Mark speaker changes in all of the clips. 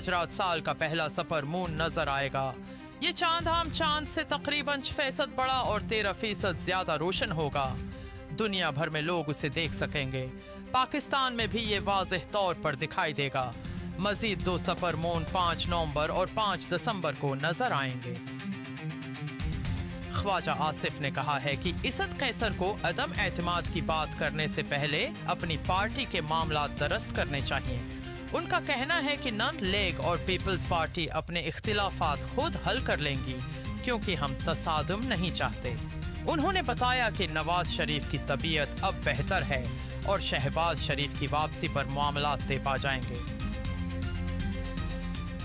Speaker 1: आज रात साल का पहला सफर मून नजर आएगा। ये चांद हम चांद से तकरीबन 6% बड़ा और 13% ज्यादा रोशन होगा। दुनिया भर में लोग उसे देख सकेंगे। पाकिस्तान में भी ये वाज़ेह तौर पर दिखाई देगा। मजीद 2 सफर मून 5 नवंबर और 5 दिसंबर को नजर आएंगे। ख्वाजा आसिफ ने कहा है कि इसद कैसर को अदम एतमाद की बात करने से पहले अपनी पार्टी के मामला दरस्त करने चाहिए। उनका कहना है कि नन लीग और पीपल्स पार्टी अपने इख्तिलाफात खुद हल कर लेंगी, क्योंकि हम तसादुम नहीं चाहते। उन्होंने बताया कि नवाज शरीफ की तबीयत अब बेहतर है और शहबाज शरीफ की वापसी पर मामला तय पा जाएंगे।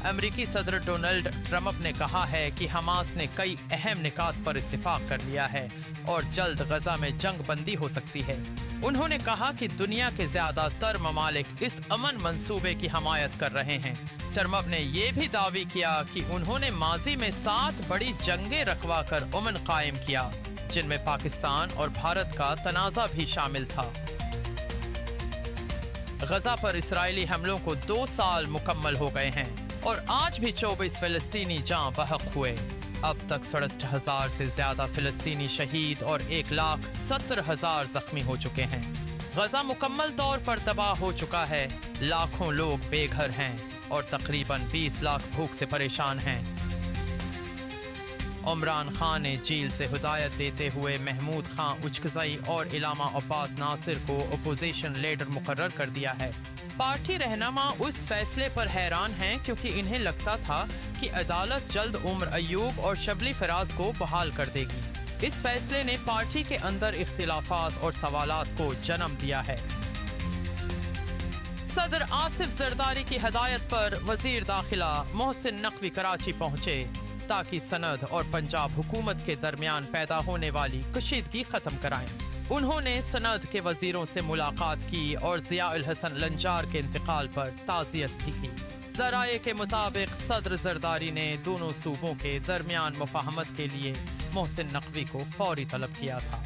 Speaker 1: अमेरिकी सदर डोनाल्ड ट्रंप ने कहा है कि हमास ने कई अहम निकात पर इत्तेफाक कर लिया है और जल्द गजा में जंग बंदी हो सकती है। उन्होंने कहा कि दुनिया के ज्यादातर ममालिक इस अमन मंसूबे की हमायत कर रहे हैं। ट्रंप ने यह भी दावी किया कि उन्होंने माजी में 7 बड़ी जंगें रखवा कर अमन कायम किया, जिनमें पाकिस्तान और भारत का तनाज़ा भी शामिल था। गजा पर इसराइली हमलों को 2 साल मुकम्मल हो गए हैं और आज भी 24 फिलिस्तीनी जाँ बहक हुए। अब तक 67,000 से ज्यादा फिलिस्तीनी शहीद और 1,70,000 जख्मी हो चुके हैं। गजा मुकम्मल तौर पर तबाह हो चुका है। लाखों लोग बेघर हैं और तकरीबन 20 लाख भूख से परेशान हैं। इमरान खान ने जेल से हिदायत देते हुए महमूद खान उचकजई और इलामा अब्बास नासिर को अपोजिशन लीडर मुकर्रर कर दिया है। पार्टी रहनुमा उस फैसले पर हैरान हैं क्योंकि इन्हें लगता था कि अदालत जल्द उमर अयूब और शबली फराज को बहाल कर देगी। इस फैसले ने पार्टी के अंदर इख्तिलाफात और सवालात को जन्म दिया है। सदर आसिफ जरदारी की हदायत पर वजीर दाखिला मोहसिन नकवी कराची पहुंचे ताकि सनद और पंजाब हुकूमत के दरमियान पैदा होने वाली कशीदगी खत्म कराएं। उन्होंने सनद के वजीरों से मुलाकात की और ज़ियाउल हसन लंजार के इंतकाल पर ताज़ियत भी की। ज़राए के मुताबिक सदर जरदारी ने दोनों सूबों के दरमियान मुफाहमत के लिए मोहसिन नकवी को फौरी तलब किया था।